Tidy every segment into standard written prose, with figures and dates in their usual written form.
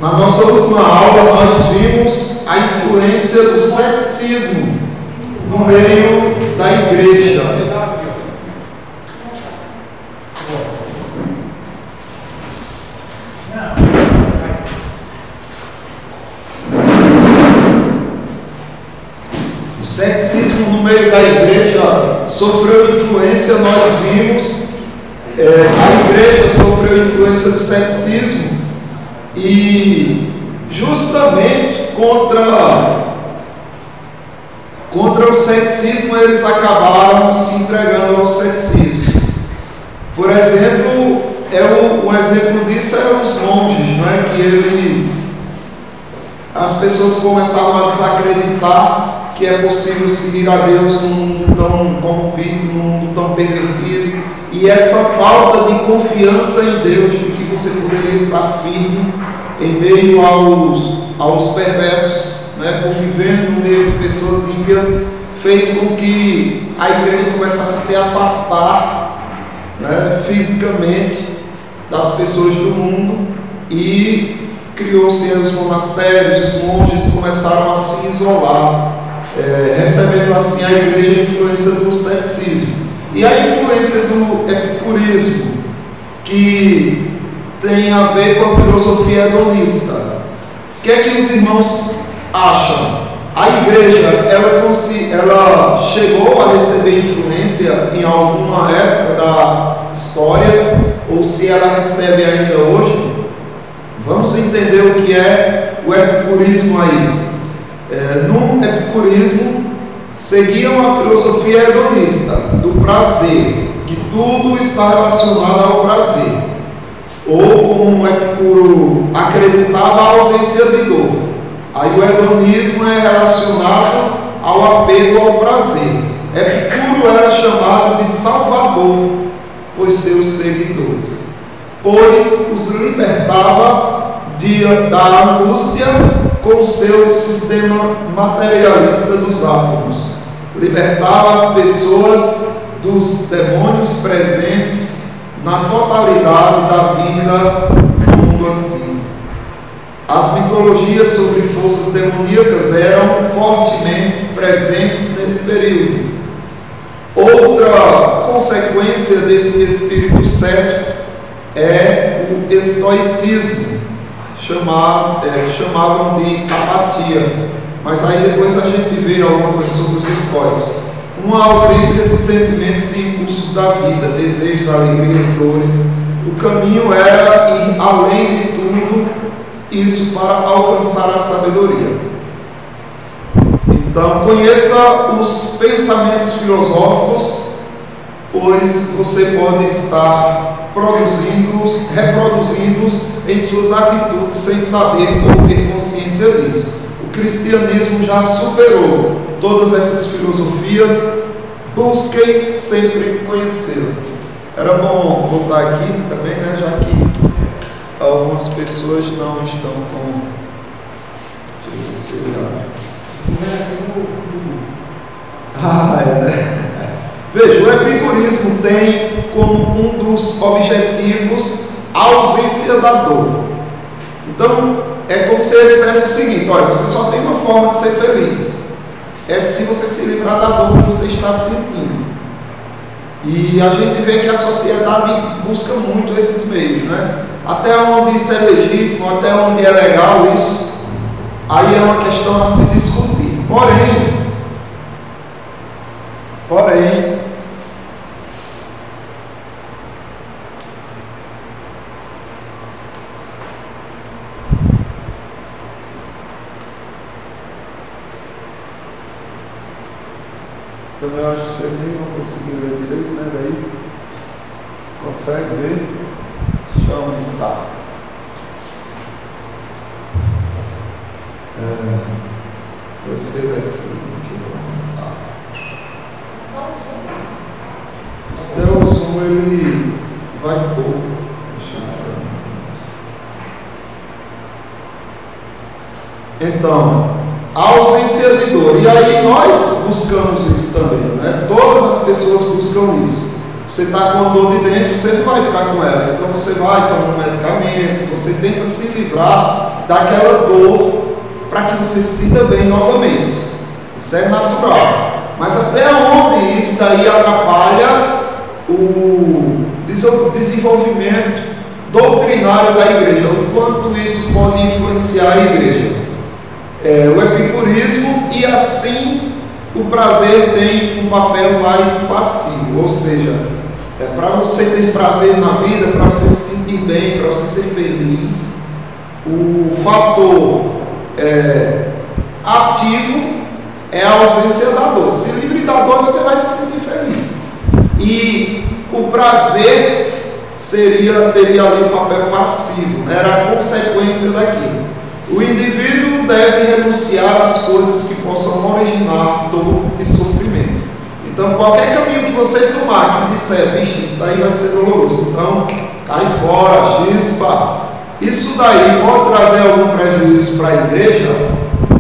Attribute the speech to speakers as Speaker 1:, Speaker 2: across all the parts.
Speaker 1: Na nossa última aula, nós vimos a influência do ceticismo no meio da igreja. O ceticismo no meio da igreja sofreu influência, nós vimos, a igreja sofreu influência do ceticismo. E justamente contra o ceticismo eles acabaram se entregando ao ceticismo. Por exemplo, um exemplo disso eram os monges, não é? Que as pessoas começaram a desacreditar que é possível seguir a Deus num mundo tão corrompido, num mundo tão pervertido, e essa falta de confiança em Deus, de que você poderia estar firme em meio aos perversos, né, convivendo no meio de pessoas ímpias, fez com que a igreja começasse a se afastar, né, fisicamente das pessoas do mundo, e criou-se os monastérios, os monges começaram a se isolar, recebendo assim a igreja a influência do ceticismo. E a influência do epicurismo, que tem a ver com a filosofia hedonista. O que é que os irmãos acham? A igreja, ela chegou a receber influência em alguma época da história, ou se ela recebe ainda hoje? Vamos entender o que é o epicurismo aí. No epicurismo, seguiam a filosofia hedonista, do prazer, que tudo está relacionado ao prazer. Ou, como um Epicuro acreditava, a ausência de dor. Aí o hedonismo é relacionado ao apego ao prazer. Epicuro era chamado de Salvador por seus seguidores, pois os libertava da angústia com o seu sistema materialista dos átomos. Libertava as pessoas dos demônios presentes na totalidade da vida do mundo antigo. As mitologias sobre forças demoníacas eram fortemente presentes nesse período. Outra consequência desse espírito cético é o estoicismo, chamavam de apatia, mas aí depois a gente vê alguma coisa sobre os estoicos. Uma ausência de sentimentos de impulsos da vida, desejos, alegrias, dores. O caminho era ir além de tudo isso para alcançar a sabedoria. Então, conheça os pensamentos filosóficos, pois você pode estar reproduzindo-os em suas atitudes sem saber ou ter consciência disso. O cristianismo já superou todas essas filosofias, busquem sempre conhecê-lo. Era bom botar aqui também, né, já que algumas pessoas não estão com... Deixa eu ver, né? Veja, o epicurismo tem como um dos objetivos a ausência da dor. Então, é como se ele dissesse o seguinte: olha, você só tem uma forma de ser feliz, é se você se livrar da dor que você está sentindo. E a gente vê que a sociedade busca muito esses meios, né? Até onde isso é legítimo, até onde é legal isso, aí é uma questão a se discutir. Porém, eu acho que vocês nem vão conseguir ver direito, né? Daí, consegue ver? Deixa eu aumentar. Esse daqui que eu vou aumentar. Esse é o zoom, ele vai pouco. Deixa eu ver. Então, a ausência de dor. E aí nós buscamos isso também, né? Todas as pessoas buscam isso. Você está com a dor de dentro, você não vai ficar com ela. Então você vai tomar um medicamento, Você tenta se livrar daquela dor para que você se sinta bem novamente. Isso é natural. Mas até onde isso daí atrapalha o desenvolvimento doutrinário da igreja? O quanto isso pode influenciar a igreja? O epicurismo, e assim o prazer tem um papel mais passivo, ou seja, para você ter prazer na vida, para você se sentir bem, para você ser feliz, o fator ativo é a ausência da dor. Se livre da dor, você vai se sentir feliz. E o prazer teria ali o papel passivo, né? Era a consequência daquilo. O indivíduo deve renunciar às coisas que possam originar dor e sofrimento. Então, qualquer caminho que você tomar, que disser, vixe, isso daí vai ser doloroso, então cai fora, chispa. Isso daí pode trazer algum prejuízo para a igreja?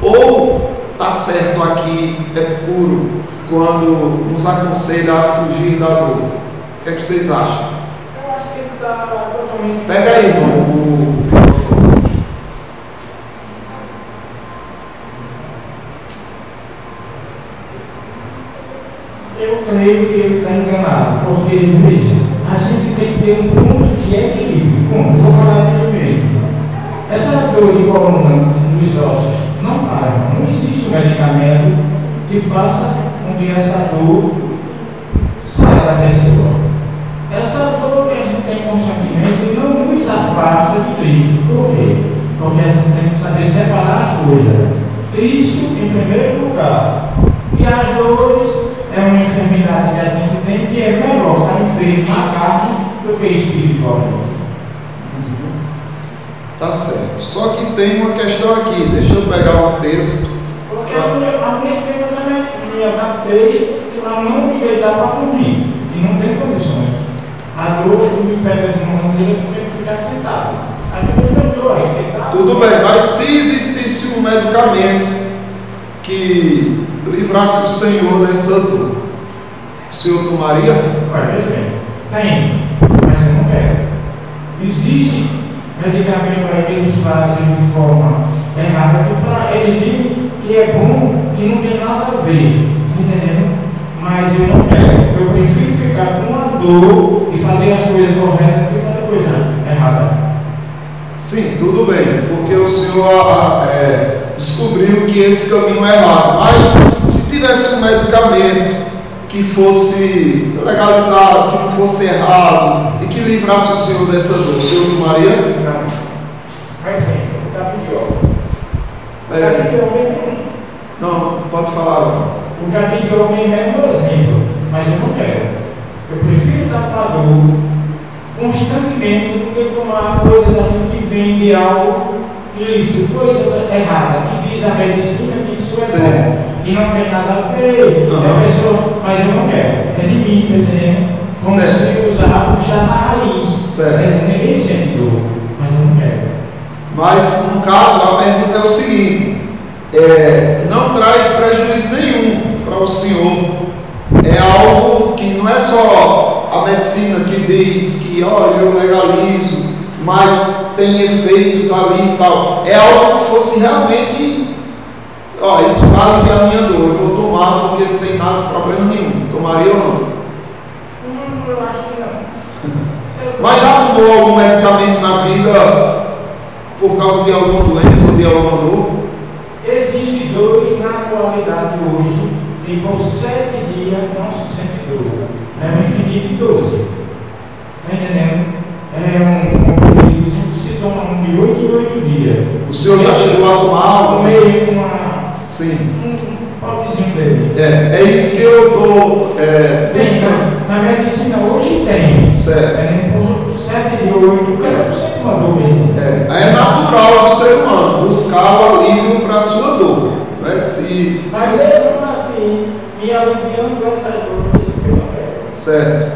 Speaker 1: Ou está certo aqui Epicuro quando nos aconselha a fugir da dor? O que é que vocês acham?
Speaker 2: Eu acho que ele está totalmente...
Speaker 1: Pega aí, irmão.
Speaker 2: Eu creio que ele está enganado, porque, veja, a gente tem que ter um ponto de equilíbrio. Como? Vou falar de meio. Essa dor de coluna nos ossos não para. Não existe um medicamento que faça com que essa dor saia da pessoa. Essa dor que a gente tem constantemente não nos afasta de Cristo. Por quê? Porque a gente tem que saber separar as coisas. Cristo em primeiro lugar. E as dores é uma enfermidade que a gente tem, que é melhor estar enfermo na carne do que espiritualmente.
Speaker 1: Tá certo. Só que tem uma questão aqui. Deixa eu pegar um texto.
Speaker 2: Porque a minha eu me adaptei para não me deitar para comer, que não tem condições. A dor me pega de uma maneira que eu tenho que ficar sentado. A gente não entrou aí, tá?
Speaker 1: Tudo bem, mas se existisse um medicamento que livrasse o Senhor dessa dor, o Senhor tomaria?
Speaker 2: Olha, veja bem, tem, mas eu não quero. Existe medicamento aí que eles fazem de forma errada, que para eles dizem que é bom, que não tem nada a ver, entendeu? Mas eu não quero. Eu prefiro ficar com a dor e fazer as coisas corretas do que fazer coisa errada.
Speaker 1: Sim, tudo bem, porque o Senhor descobriu que esse caminho é errado. Mas se tivesse um medicamento que fosse legalizado, que não fosse errado e que livrasse o Senhor dessa dor, o Senhor tomaria?
Speaker 2: Não. Mas sim, o caminho
Speaker 1: Não, pode falar agora.
Speaker 2: O caminho de homem é um exemplo, mas eu não quero. Eu prefiro dar para a dor constantemente do que tomar coisas assim que vêm de algo ilícito, coisas erradas, que diz a medicina que isso é bom, que não tem nada a ver, a pessoa, mas eu não quero. É de mim, entendeu? Como se usar, puxar na raiz. Ninguém sente dor, mas eu não quero.
Speaker 1: Mas, no caso, a pergunta é o seguinte: não traz prejuízo nenhum para o senhor. É algo que não é só a medicina que diz que, olha, eu legalizo, mas tem efeitos ali e tal. É algo que fosse realmente, isso vai aliviar a minha dor, eu vou tomar porque não tem nada, problema nenhum. Tomaria ou não?
Speaker 2: Eu acho que não.
Speaker 1: Mas já tomou algum medicamento na vida por causa de alguma doença ou de alguma dor?
Speaker 2: Existem dores na atualidade hoje que por 7 dias não se sente dor. É um infinito de 12. Está entendendo? É um período que se toma de 8 em 8 dias.
Speaker 1: O senhor já chegou a tomar algo?
Speaker 2: Tomei
Speaker 1: Sim.
Speaker 2: um potezinho dele.
Speaker 1: É isso que eu estou buscando.
Speaker 2: Na medicina hoje tem.
Speaker 1: Certo.
Speaker 2: Por 7 dias, 8, o cara sente uma dor mesmo.
Speaker 1: É natural do ser humano buscar o alívio para a sua dor. Né?
Speaker 2: Mas mesmo assim, me aliviando essa dor,
Speaker 1: certo.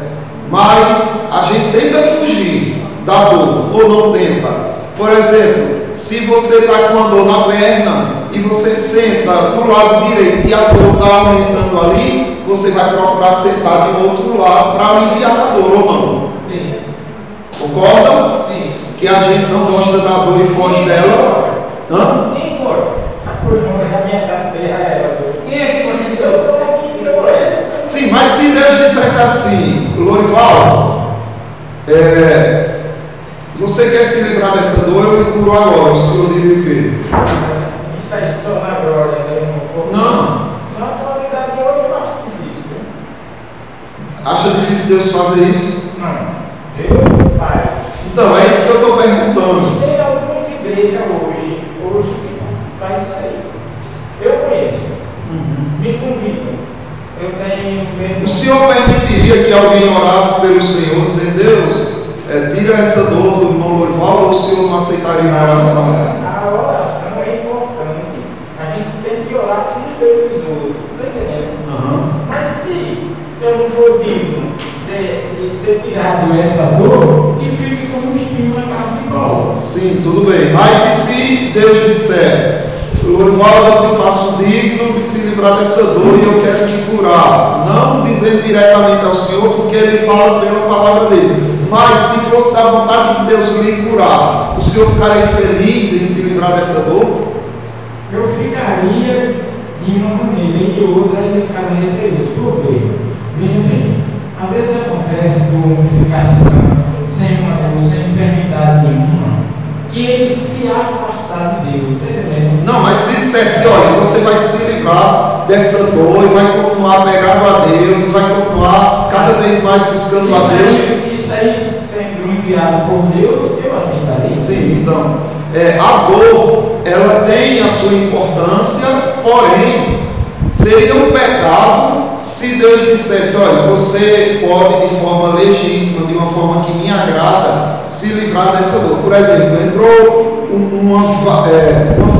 Speaker 1: Mas a gente tenta fugir da dor ou não tenta. Por exemplo, se você está com a dor na perna e você senta do lado direito e a dor está aumentando ali, você vai procurar sentar de outro lado para aliviar a dor ou não?
Speaker 2: Sim.
Speaker 1: Concorda?
Speaker 2: Sim.
Speaker 1: Que que a gente não gosta da dor e foge dela. Hã?
Speaker 2: Nem importa. Por irmão, já minha terra é. Quem é que você deu? Estou aqui, deu ela.
Speaker 1: Sim, mas se Deus dissesse assim, Lorival, você quer se livrar dessa dor, eu lhe curo agora. O senhor diria o quê?
Speaker 2: Isso aí só na glória, né?
Speaker 1: Não.
Speaker 2: Na atualidade hoje eu acho difícil.
Speaker 1: Acha difícil Deus fazer isso?
Speaker 2: Não. Deus faz.
Speaker 1: Então, é isso que eu estou perguntando.
Speaker 2: Tem algumas igrejas hoje que faz isso aí. Eu conheço. Me convidam. Eu tenho medo.
Speaker 1: O senhor permitiria que alguém orasse pelo Senhor, dizendo, Deus, tira essa dor do irmão Lorival, ou o senhor não aceitaria uma oração assim?
Speaker 2: A oração é importante. A gente tem que orar com Deus dos outros. Está entendendo? Mas se eu não for digno de ser tirado essa dor, que fique como um espinho na carne de pau.
Speaker 1: Sim, tudo bem. Mas e se Deus disser, Lorival, eu te faço digno de se livrar dessa dor e eu quero te curar? Não dizendo diretamente ao Senhor, porque Ele fala pela palavra dele. Mas se fosse da vontade de Deus lhe curar, o Senhor ficaria feliz em se livrar dessa dor?
Speaker 2: Eu ficaria de uma maneira e de outra ele ficaria receoso. Por quê? Veja bem, às vezes acontece do homem ficar sã, sem uma dor, sem enfermidade nenhuma, e ele se afastar de Deus, tá entendendo?
Speaker 1: Não, mas se dissesse, olha, você vai se livrar dessa dor e vai continuar pegando a Deus, e vai continuar cada vez mais buscando a Deus.
Speaker 2: Isso aí sendo enviado por Deus, eu aceitaria.
Speaker 1: Sim, então, a dor, ela tem a sua importância, porém, seria um pecado se Deus dissesse, olha, você pode de forma legítima, de uma forma que me agrada, se livrar dessa dor. Por exemplo, entrou uma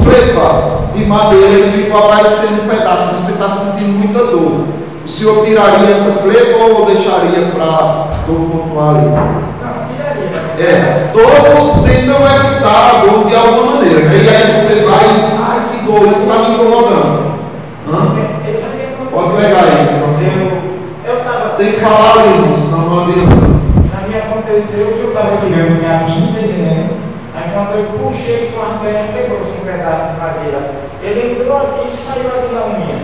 Speaker 1: flepa de madeira e ficou aparecendo um pedaço, você está sentindo muita dor. O senhor tiraria essa flepa ou deixaria para a dor continuar ali?
Speaker 2: Não, tiraria.
Speaker 1: Todos tentam evitar a dor de alguma maneira, né? E aí você vai, ai que dor, isso está me incomodando. Pode pegar aí. Tem que falar ali, senão não adianta.
Speaker 2: Já me aconteceu que eu estava tirando minha pinta, entendendo? Aí quando eu puxei com a serra, pegou-se um pedaço de madeira. Ele entrou aqui e saiu aqui na unha.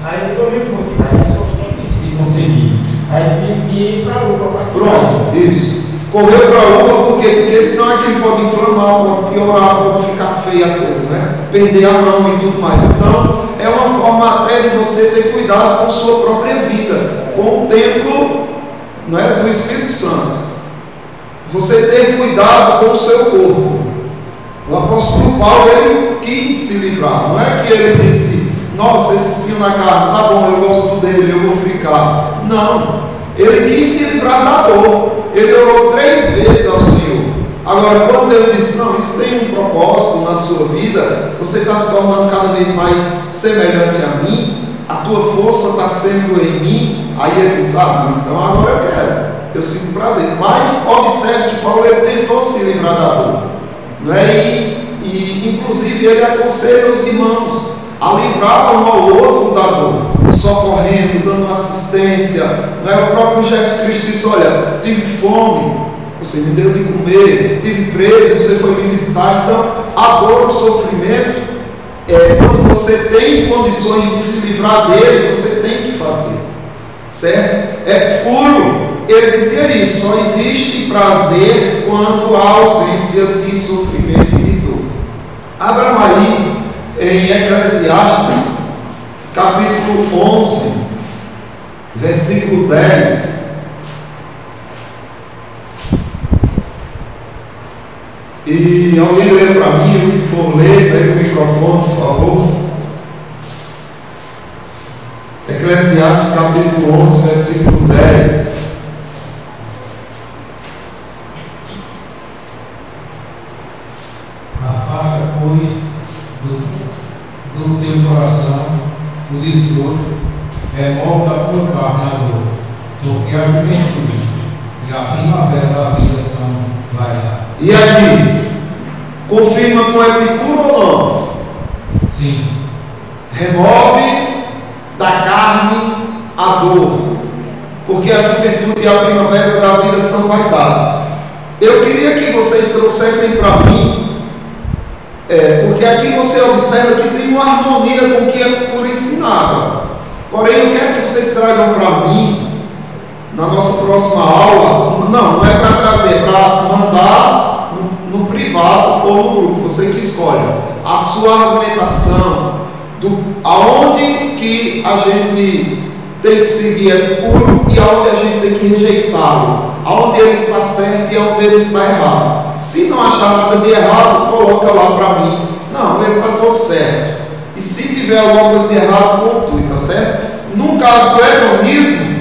Speaker 2: Aí eu me fui, aí só tem que conseguir. Aí tive que ir para a UPA.
Speaker 1: Pronto, isso. Correu para a UPA por quê? Porque senão aquilo pode inflamar, pode piorar, pode ficar feia a coisa, né? Perder a mão e tudo mais. Então, é uma forma até de você ter cuidado com sua própria vida, com o templo, não é, do Espírito Santo. Você ter cuidado com o seu corpo. O apóstolo Paulo, ele quis se livrar. Não é que ele disse, nossa, esse espinho na carne, tá bom, eu gosto dele, eu vou ficar. Não. Ele quis se livrar da dor. Ele orou 3 vezes ao Senhor. Agora, quando Deus disse, não, isso tem um propósito na sua vida, você está se tornando cada vez mais semelhante a mim, a tua força está sendo em mim, aí ele disse, então agora eu quero, eu sinto prazer. Mas observe que Paulo, ele tentou se livrar da dor, não é? E inclusive ele aconselha os irmãos a livrar um ao outro da dor, socorrendo, dando assistência, não é? O próprio Jesus Cristo disse, olha, tive fome, você me deu de comer, estive preso, você foi me visitar. Então, a dor, o sofrimento, quando você tem condições de se livrar dele, você tem que fazer, certo? É puro. Ele dizia isso, só existe prazer quando há ausência de sofrimento e de dor. Abra aí em Eclesiastes, capítulo 11, versículo 10. E alguém lê para mim, o que for ler, pega o microfone, por favor. Eclesiastes capítulo 11, versículo 10.
Speaker 2: Afasta, pois, do teu coração o desgosto, remove da tua carne a dor, porque a juventude e a primavera da vida são variadas.
Speaker 1: E aqui, confirma com Epicuro ou não?
Speaker 2: Sim.
Speaker 1: Remove da carne a dor, porque a juventude e a primavera da vida são vaidades. eu queria que vocês trouxessem para mim, porque aqui você observa que tem uma harmonia com o que é por ensinado. Porém, eu quero que vocês tragam para mim, na nossa próxima aula, não é para trazer, é para mandar no privado ou no grupo, você que escolhe, a sua argumentação, aonde que a gente tem que seguir é puro e aonde a gente tem que rejeitá-lo, aonde ele está certo e aonde ele está errado. Se não achar nada de errado, coloca lá para mim, não, ele está todo certo. E se tiver alguma coisa de errado, pontue, tá certo? No caso do hedonismo,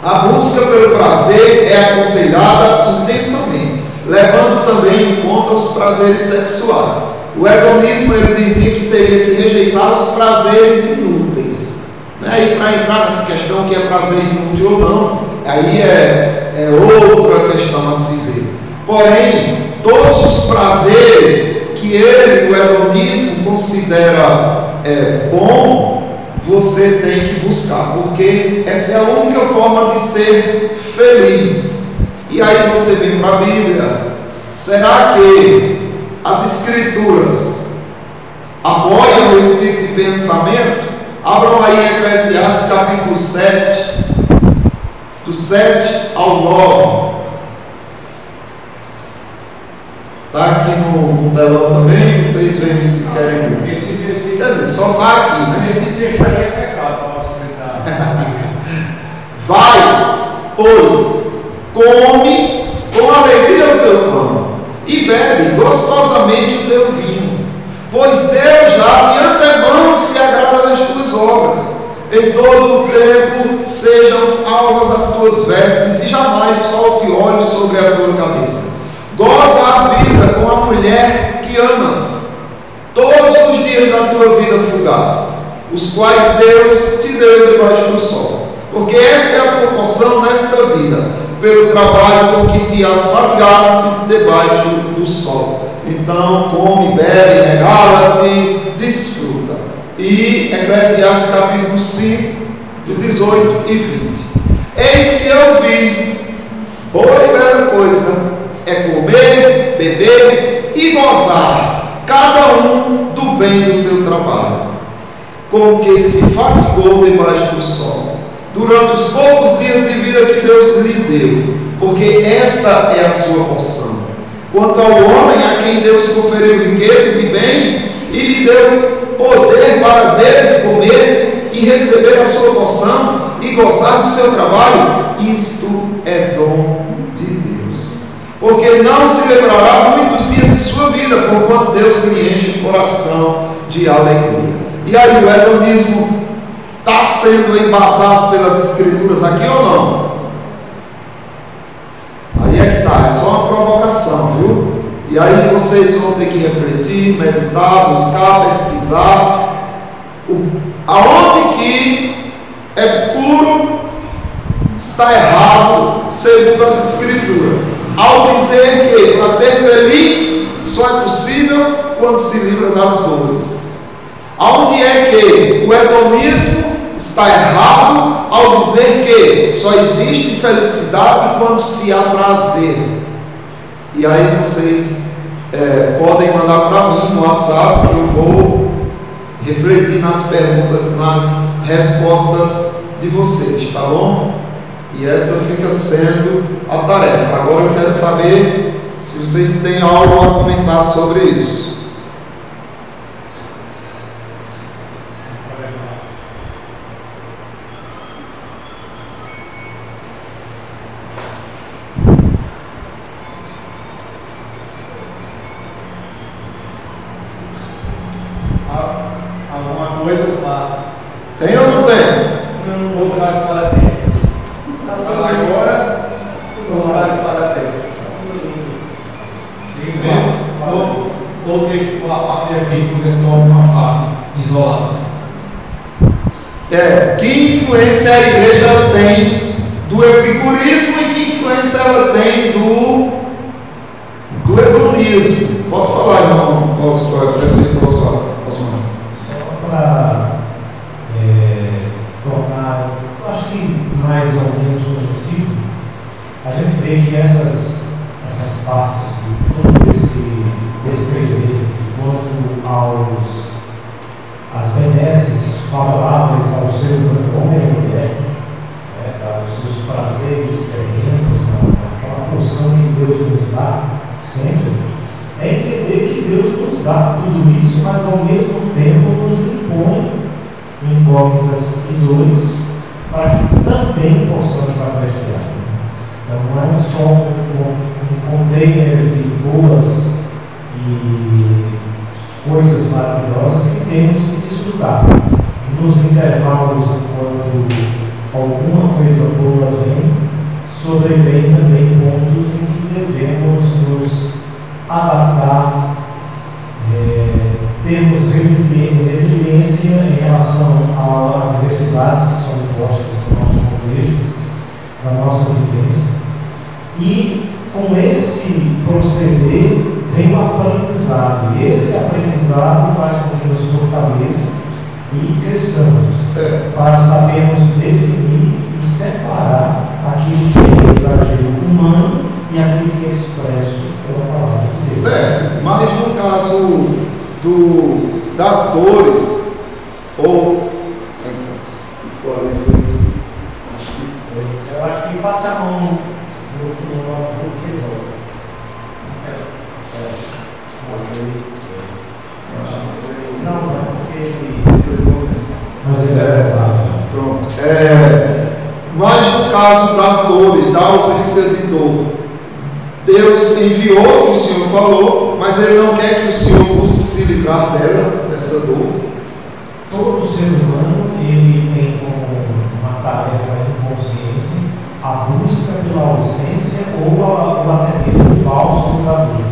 Speaker 1: a busca pelo prazer é aconselhada intensamente, levando também em conta os prazeres sexuais. O hedonismo, ele dizia que teria que rejeitar os prazeres inúteis. E para entrar nessa questão que é prazer inútil ou não, aí é outra questão a se ver. Porém, todos os prazeres que ele, o hedonismo, considera bom, você tem que buscar, porque essa é a única forma de ser feliz. E aí você vem para a Bíblia, será que as Escrituras apoiam esse tipo de pensamento? Abram aí em Eclesiastes capítulo 7, do 7 ao 9. Está aqui no telão também, vocês veem se querem ver. Quer dizer, só está aqui, né?
Speaker 3: Esse texto aí é pecado para explicar.
Speaker 1: Vai, pois, come com alegria o teu pão e bebe gostosamente o teu vinho, pois Deus já de antemão se agrada das tuas obras. Em todo o tempo sejam alvas as tuas vestes e jamais falte óleo sobre a tua cabeça. Goza a vida com a mulher que amas, todos os dias da tua vida fugaz, os quais Deus te deu debaixo do sol. Porque esta é a tua porção nesta vida, pelo trabalho com que te afadigastes debaixo do sol. Então, come, bebe, regala-te, desfruta. E Eclesiastes capítulo 5, do 18 e 20. Eis que eu vi, boa e bela coisa é comer, beber e gozar, cada um do bem do seu trabalho, com que se fatigou debaixo do sol, durante os poucos dias de vida que Deus lhe deu, porque esta é a sua porção. Quanto ao homem a quem Deus conferiu riquezas e bens, e lhe deu poder para deles comer e receber a sua porção e gozar do seu trabalho, isto é dom de Deus. Porque não se lembrará muito dos dias de sua vida, porquanto Deus lhe enche o coração de alegria. E aí o hedonismo está sendo embasado pelas Escrituras aqui ou não? Aí é que está, é só uma provocação, viu? E aí vocês vão ter que refletir, meditar, buscar, pesquisar aonde que é puro, está errado, segundo as Escrituras. Ao dizer que para ser feliz só é possível quando se livra das dores. Aonde é que o hedonismo está errado ao dizer que só existe felicidade quando se há prazer. E aí vocês podem mandar para mim no WhatsApp, que eu vou refletir nas perguntas, nas respostas de vocês, tá bom? E essa fica sendo a tarefa. Agora eu quero saber se vocês têm algo a comentar sobre isso.
Speaker 3: Alguma coisa lá?
Speaker 1: Tem ou não tem?
Speaker 3: Não vou voltar para sempre. Agora, voltar para sempre.
Speaker 2: Ou texto a parte bíblica é só uma parte isolada.
Speaker 1: Que influência a igreja tem do epicurismo e que influência ela tem do hedonismo? Pode falar, irmão. Posso falar?
Speaker 4: Só para tornar, acho que mais ou menos conhecido, a gente vê que essa
Speaker 2: às benesses favoráveis ao ser humano, homem e mulher, aos seus prazeres terrenos, aquela porção que Deus nos dá sempre, é entender que Deus nos dá tudo isso, mas ao mesmo tempo nos impõe incógnitas e dores para que também possamos apreciar. Então não é só um container de boas e coisas maravilhosas que temos que desfrutar. Nos intervalos, enquanto alguma coisa boa vem, sobrevém também pontos em que devemos nos adaptar, termos resiliência em relação às diversidades que são impostas no nosso contexto, na nossa vivência. E com esse proceder vem o aprendizado. E esse aprendizado faz com que nos fortaleça e cresçamos, para sabermos definir e separar aquilo que é exagero humano e aquilo que é expresso pela palavra de Deus.
Speaker 1: Certo, mas no caso das dores, ou.
Speaker 2: Eu acho que passa a mão no notebook que volta. Não, porque mas ele é
Speaker 1: pronto. Mas no caso das dores, da ausência de dor, Deus enviou o que o Senhor falou, mas Ele não quer que o Senhor busque se livrar dela, dessa dor.
Speaker 2: Todo ser humano ele tem como uma tarefa inconsciente a busca pela ausência ou até mesmo o bálsamo da dor.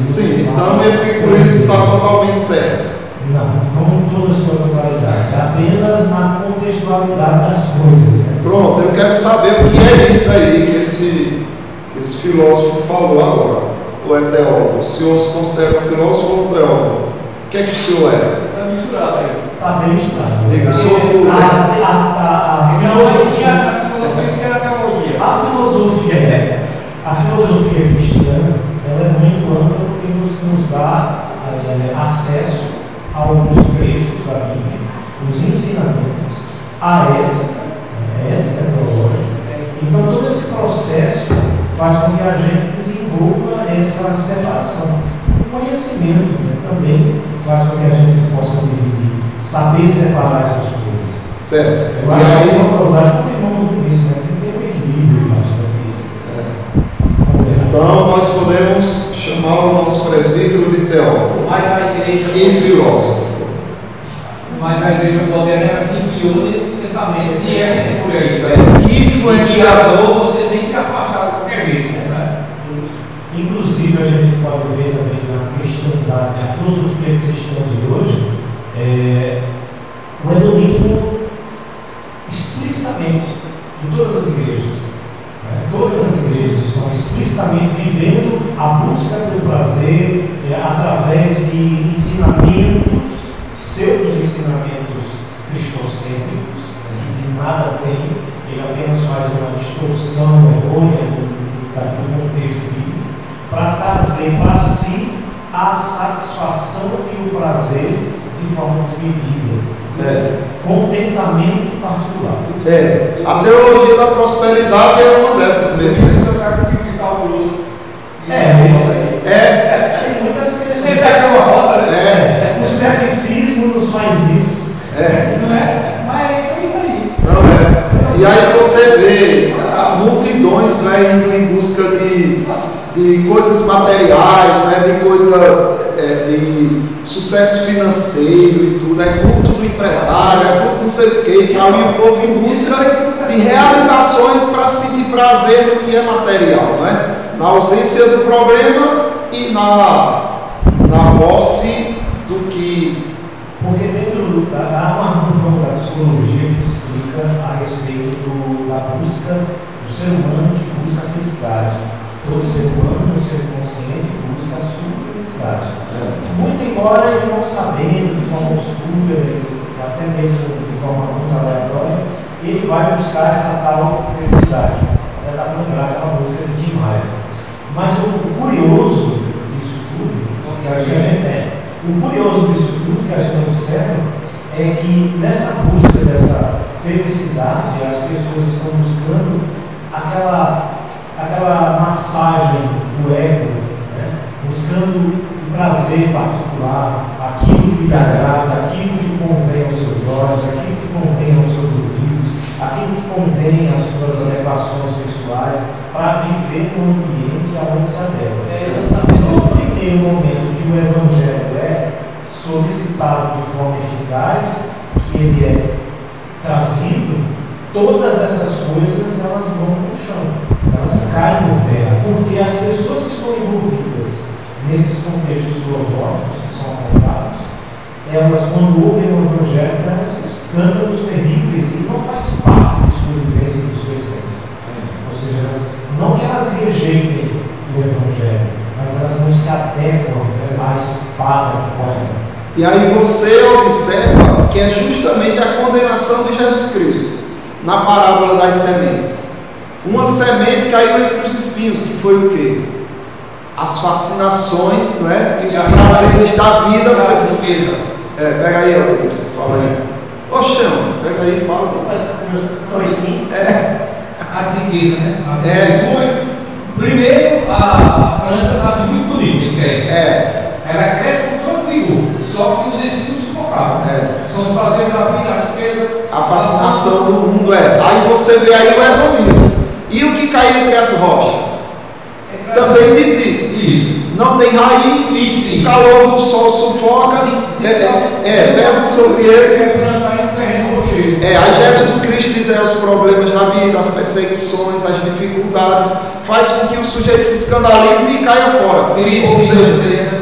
Speaker 1: Sim, então é por isso que está totalmente certo.
Speaker 2: Não em toda a sua totalidade, apenas na contextualidade das coisas. Né?
Speaker 1: Pronto, eu quero saber o que é isso aí que esse filósofo falou agora. Ou é teólogo? O senhor se considera filósofo ou teólogo? O que é que o senhor é?
Speaker 3: Está misturado aí.
Speaker 2: Está bem misturado.
Speaker 1: Diga, senhor.
Speaker 2: A filosofia cristã ela é muito ampla porque nos dá acesso a alguns trechos da Bíblia, os ensinamentos, a ética teológica. Então todo esse processo faz com que a gente desenvolva essa separação. O conhecimento também faz com que a gente possa dividir, saber separar essas coisas.
Speaker 1: Certo.
Speaker 2: Eu acho que uma dosagem, como irmãos disse, tem que ter um equilíbrio bastante.
Speaker 1: Então nós podemos chamar o nosso presbítero de teólogo e filósofo.
Speaker 3: Mas a igreja moderna se enfiou nesse pensamento. E é por aí.
Speaker 1: Que influenciador
Speaker 3: você tem que afastar de qualquer jeito, né?
Speaker 2: Inclusive a gente pode ver também na cristandade, a filosofia cristã de hoje, o hedonismo explicitamente em todas as igrejas. Todas as igrejas estão explicitamente vivendo a busca pelo prazer através de ensinamentos, pseudo-ensinamentos cristocêntricos, que de nada tem, ele apenas faz uma distorção errônea do contexto bíblico, para trazer para si a satisfação e o prazer de forma desmedida. Contentamento particular.
Speaker 1: A teologia da prosperidade é uma dessas mesmo.
Speaker 2: Tem muitas questões. O ceticismo nos faz isso.
Speaker 3: Não é? Mas é isso aí.
Speaker 1: Não é? E aí você vê multidões indo em busca de coisas materiais, de coisas de sucesso financeiro e tudo, culto do empresário, culto não sei o que e tal, e o povo em busca de realizações para sentir prazer no que é material, na ausência do problema e na posse do que.
Speaker 2: Porque dentro há uma ramo da psicologia que explica a respeito da busca do ser humano que busca a felicidade. Todo ser humano, no ser consciente, busca a sua felicidade. Muito embora ele não sabendo de forma obscura, até mesmo de forma muito aleatória, ele vai buscar essa tal felicidade. Até dá para lembrar aquela música de Tim Maia. Mas o curioso disso tudo, que a gente o
Speaker 4: observo é que nessa busca dessa felicidade, as pessoas estão buscando aquela massagem do ego, né? Buscando o prazer particular, aquilo que lhe agrada, aquilo que convém aos seus olhos, aquilo que convém aos seus ouvidos, aquilo que convém às suas adequações pessoais, para viver num ambiente onde se adequa. No primeiro momento que o Evangelho é solicitado de forma eficaz, que ele é trazido, todas essas coisas elas vão para o chão, elas caem por terra, porque as pessoas que estão envolvidas nesses contextos filosóficos que são apontados, elas, quando ouvem o Evangelho, elas são escândalos terríveis e não faz parte de sua vivência e de sua essência. Ou seja, não que elas rejeitem o Evangelho, mas elas não se adequam à espada que corta.
Speaker 1: E aí você observa que é justamente a condenação de Jesus Cristo na parábola das sementes. Uma semente caiu entre os espinhos, que foi o quê? As fascinações, não é? E os prazeres da vida. Pega aí, Altamiro, você fala aí. Ô, chama, pega aí e fala.
Speaker 3: As riquezas, né? Primeiro, a planta está assim, muito bonita, ele cresce. Ela cresce com todo vigor, só que os espíritos sufocaram. São os prazeres da vida, a riqueza.
Speaker 1: A fascinação do mundo Aí você vê aí o hedonismo. E o que cai entre as rochas? Também diz isso. Não tem raiz, o calor do sol sufoca, pesa sobre ele. Aí Jesus Cristo diz os problemas da vida, as perseguições, as dificuldades, faz com que o sujeito se escandalize e caia fora. Ou seja,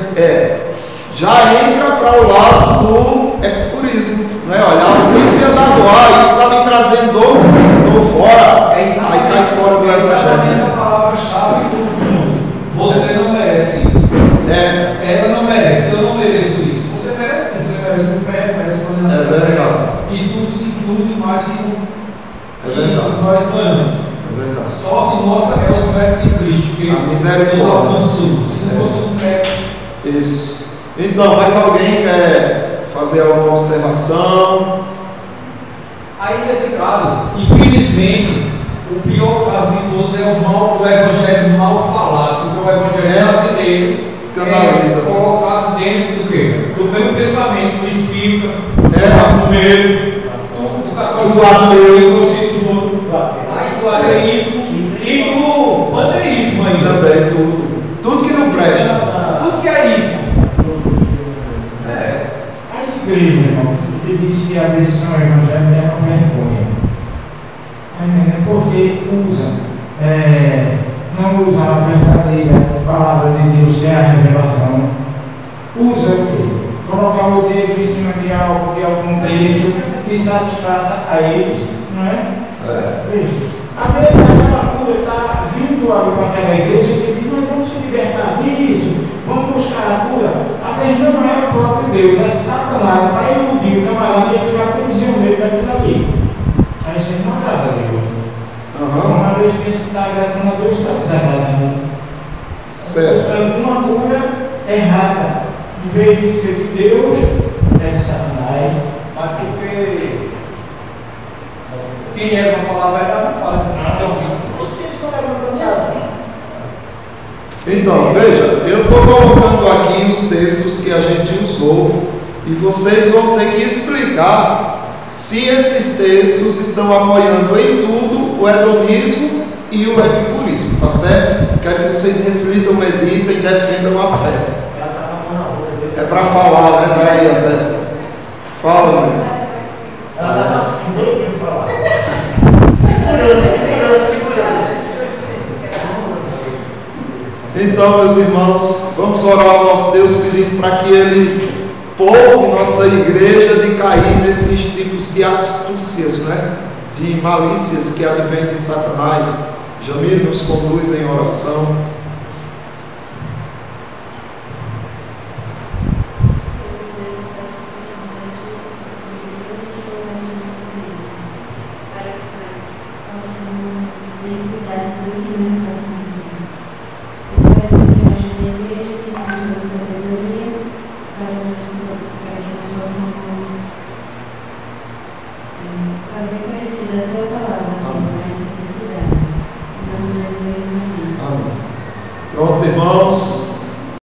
Speaker 1: já entra para o lado do epicurismo, não é? Olha, a ausência da dor, isso está me trazendo dor, estou fora, aí cai fora do evangelho.
Speaker 3: A palavra-chave do fundo: você não merece isso. Ela não merece, eu não mereço isso. Você merece sim, você merece um inferno, merece condenação.
Speaker 1: É verdade.
Speaker 3: E tudo mais que nós ganhamos.
Speaker 1: É verdade.
Speaker 3: Sorte nossa é os méritos de Cristo, que
Speaker 1: a misericórdia
Speaker 3: nos alcançou. Se não fosse os méritos.
Speaker 1: Isso. Então, mais alguém quer fazer alguma observação?
Speaker 3: Aí, nesse caso, infelizmente, o pior caso de todos é o evangelho mal falado, porque o evangelho brasileiro
Speaker 1: escandaliza.
Speaker 3: É colocado dentro do quê? Do meu pensamento, do espírito, do medo, do catolicismo, do ateísmo e do panteísmo ainda.
Speaker 1: Também, tudo que não presta.
Speaker 3: Tudo que é isso.
Speaker 2: A igreja, irmão, que diz que a versão evangélica é uma vergonha. Porque não usa a verdadeira palavra de Deus, que é a revelação. Usa o quê? Colocar o dedo em cima de algo, de algum texto que satisfaça a eles, não é? Veja, às vezes aquela cura está vindo para aquela igreja e diz: nós vamos se libertar disso, vamos buscar a cura. A verdade não é o próprio Deus, é Satanás, para iludir o camarada e ele ficar prisioneiro daquilo ali. Aí você não agrada a Deus. Uma vez que você está agradando a Deus, está desagradando.
Speaker 1: Certo.
Speaker 2: Uma cura errada. Em vez de ser de Deus, é de Satanás.
Speaker 3: Mas porque quem é para falar a verdade, não fala. Você só levanta nada.
Speaker 1: Então, veja, eu estou colocando aqui os textos que a gente usou e vocês vão ter que explicar se esses textos estão apoiando em tudo o hedonismo e o epicurismo, tá certo? Quero que vocês reflitam, meditem e defendam a fé. É para falar, né? Daí, André. Fala, meu.
Speaker 4: Ela está assim, nem de falar. Segurando.
Speaker 1: Então, meus irmãos, vamos orar ao nosso Deus pedindo para que Ele poupe nossa igreja de cair nesses tipos de astúcias, né? De malícias que advêm de Satanás. Jamir nos conduz em oração.
Speaker 5: Para que nós possamos fazer conhecida a tua palavra, Senhor, essa necessidade. Em nome de Jesus, amém.
Speaker 1: Amém. Pronto, irmãos.